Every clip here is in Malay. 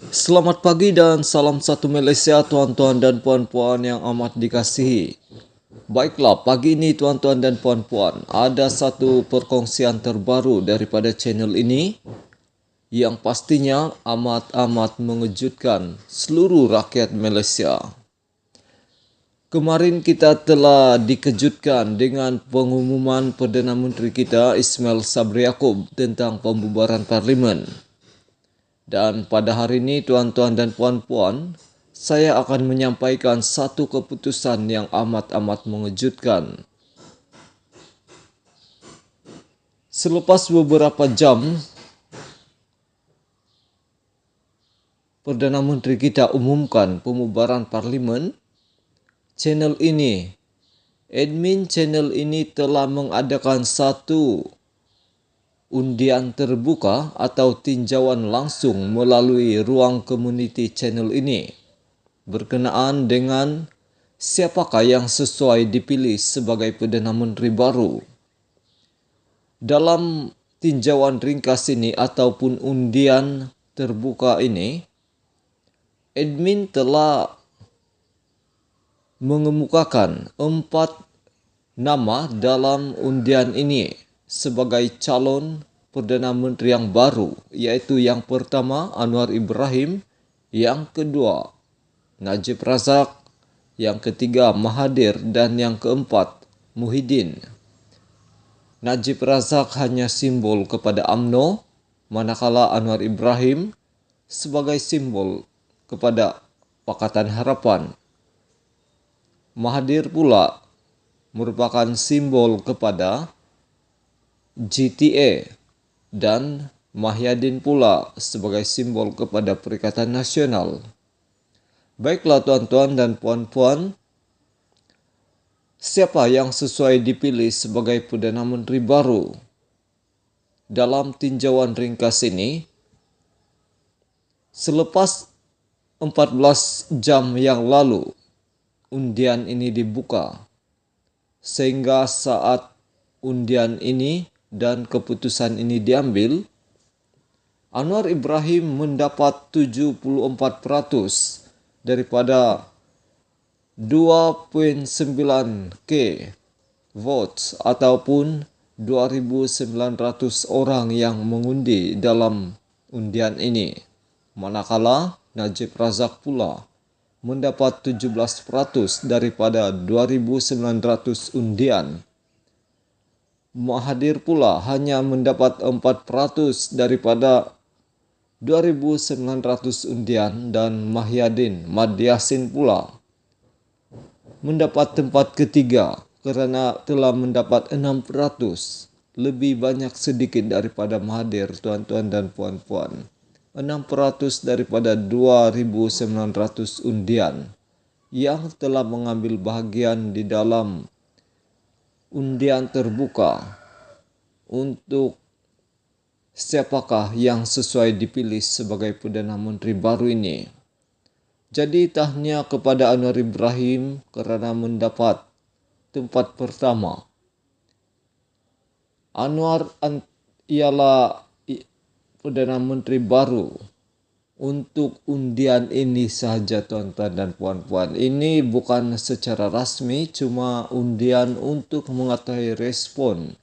Selamat pagi dan salam satu Malaysia tuan-tuan dan puan-puan yang amat dikasihi. Baiklah, pagi ini tuan-tuan dan puan-puan, ada satu perkongsian terbaru daripada channel ini yang pastinya amat-amat mengejutkan seluruh rakyat Malaysia. Kemarin kita telah dikejutkan dengan pengumuman Perdana Menteri kita Ismail Sabri Yaakob tentang pembubaran Parlimen. Dan pada hari ini tuan-tuan dan puan-puan, saya akan menyampaikan satu keputusan yang amat-amat mengejutkan. Selepas beberapa jam, Perdana Menteri kita umumkan pembubaran Parlimen, admin channel ini telah mengadakan satu undian terbuka atau tinjauan langsung melalui ruang community channel ini berkenaan dengan siapakah yang sesuai dipilih sebagai Perdana Menteri baru. Dalam tinjauan ringkas ini ataupun undian terbuka ini, admin telah mengemukakan 4 nama dalam undian ini sebagai calon Perdana Menteri yang baru, iaitu yang pertama Anwar Ibrahim, yang kedua Najib Razak, yang ketiga Mahathir dan yang keempat Muhyiddin. Najib Razak hanya simbol kepada UMNO, manakala Anwar Ibrahim sebagai simbol kepada Pakatan Harapan. Mahathir pula merupakan simbol kepada GTA dan Muhyiddin pula sebagai simbol kepada Perikatan Nasional. Baiklah tuan-tuan dan puan-puan, siapa yang sesuai dipilih sebagai Perdana Menteri baru? Dalam tinjauan ringkas ini, selepas 14 jam yang lalu, undian ini dibuka. Sehingga saat undian ini dan keputusan ini diambil, Anwar Ibrahim mendapat 74% daripada 2.9k votes ataupun 2.900 orang yang mengundi dalam undian ini. Manakala Najib Razak pula mendapat 17% daripada 2.900 undian. Mahathir pula hanya mendapat 4% daripada 2.900 undian dan Muhyiddin pula mendapat tempat ketiga kerana telah mendapat 6%, lebih banyak sedikit daripada Mahathir tuan-tuan dan puan-puan. 6% daripada 2.900 undian yang telah mengambil bahagian di dalam undian terbuka untuk siapakah yang sesuai dipilih sebagai Perdana Menteri baru ini. Jadi tahniah kepada Anwar Ibrahim kerana mendapat tempat pertama. Anwar ialah Perdana Menteri baru untuk undian ini sahaja tuan-tuan dan puan-puan. Ini bukan secara rasmi, cuma undian untuk mengetahui respon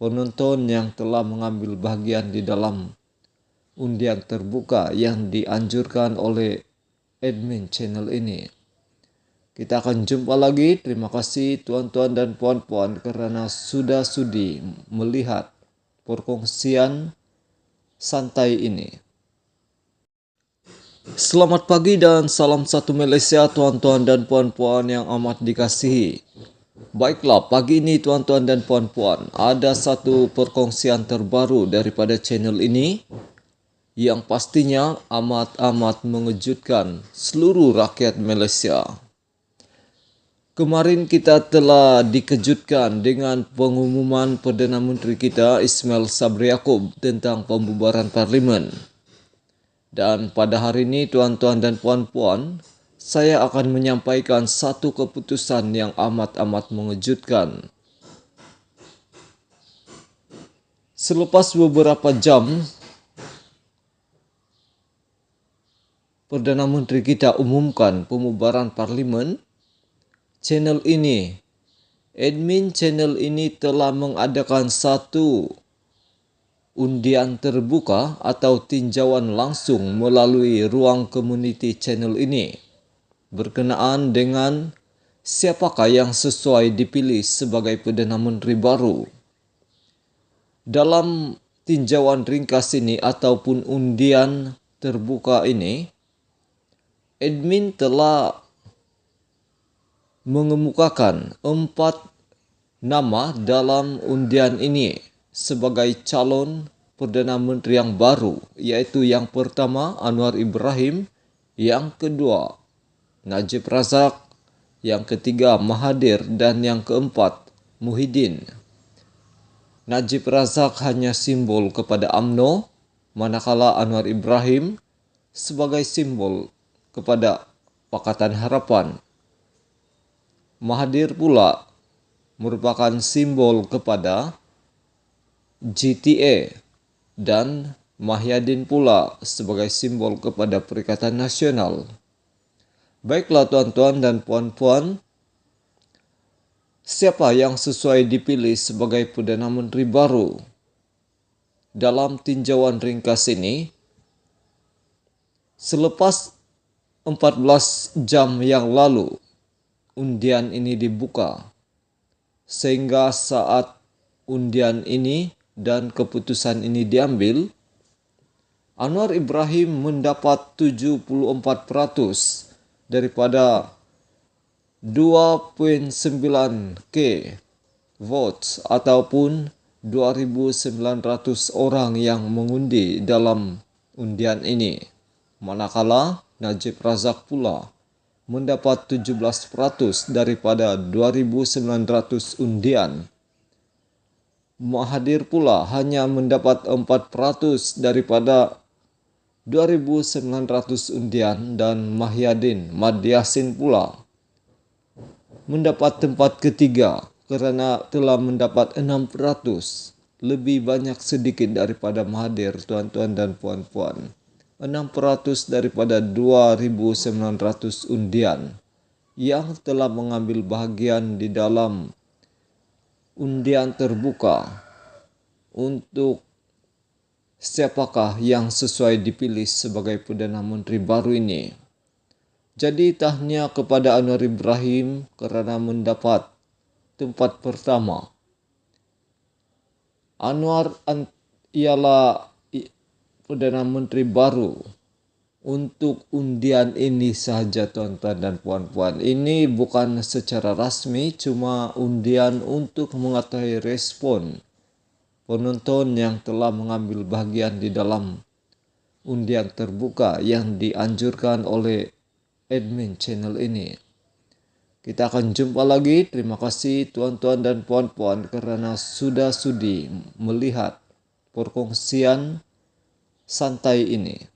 penonton yang telah mengambil bahagian di dalam undian terbuka yang dianjurkan oleh admin channel ini. Kita akan jumpa lagi. Terima kasih tuan-tuan dan puan-puan kerana sudah sudi melihat perkongsian santai ini. Selamat pagi dan salam satu Malaysia tuan-tuan dan puan-puan yang amat dikasihi. Baiklah, pagi ini tuan-tuan dan puan-puan, ada satu perkongsian terbaru daripada channel ini yang pastinya amat-amat mengejutkan seluruh rakyat Malaysia. Kemarin kita telah dikejutkan dengan pengumuman Perdana Menteri kita Ismail Sabri Yaakob tentang pembubaran Parlimen. Dan pada hari ini tuan-tuan dan puan-puan, saya akan menyampaikan satu keputusan yang amat-amat mengejutkan. Selepas beberapa jam, Perdana Menteri kita umumkan pembubaran parlimen, admin channel ini telah mengadakan satu undian terbuka atau tinjauan langsung melalui ruang community channel ini berkenaan dengan siapakah yang sesuai dipilih sebagai Perdana Menteri baru. Dalam tinjauan ringkas ini ataupun undian terbuka ini, admin telah mengemukakan 4 nama dalam undian ini sebagai calon Perdana Menteri yang baru, yaitu yang pertama Anwar Ibrahim, yang kedua Najib Razak, yang ketiga Mahathir, dan yang keempat Muhyiddin. Najib Razak hanya simbol kepada UMNO, manakala Anwar Ibrahim sebagai simbol kepada Pakatan Harapan. Mahathir pula merupakan simbol kepada GTA dan Muhyiddin pula sebagai simbol kepada Perikatan Nasional. Baiklah tuan-tuan dan puan-puan, siapa yang sesuai dipilih sebagai Perdana Menteri baru? Dalam tinjauan ringkas ini, selepas 14 jam yang lalu undian ini dibuka, sehingga saat undian ini dan keputusan ini diambil, Anwar Ibrahim mendapat 74% daripada 2.9K votes ataupun 2.900 orang yang mengundi dalam undian ini. Manakala Najib Razak pula mendapat 17% daripada 2.900 undian. Mahathir pula hanya mendapat 4% daripada 2.900 undian, dan Muhyiddin Yassin pula mendapat tempat ketiga kerana telah mendapat 6%, lebih banyak sedikit daripada Mahathir, tuan-tuan dan puan-puan. 6% daripada 2.900 undian yang telah mengambil bahagian di dalam undian terbuka untuk siapakah yang sesuai dipilih sebagai Perdana Menteri baru ini. Jadi tahniah kepada Anwar Ibrahim kerana mendapat tempat pertama. Anwar ialah Perdana Menteri baru untuk undian ini sahaja, tuan-tuan dan puan-puan. Ini bukan secara rasmi, cuma undian untuk mengetahui respon penonton yang telah mengambil bahagian di dalam undian terbuka yang dianjurkan oleh admin channel ini. Kita akan jumpa lagi. Terima kasih tuan-tuan dan puan-puan kerana sudah sudi melihat perkongsian santai ini.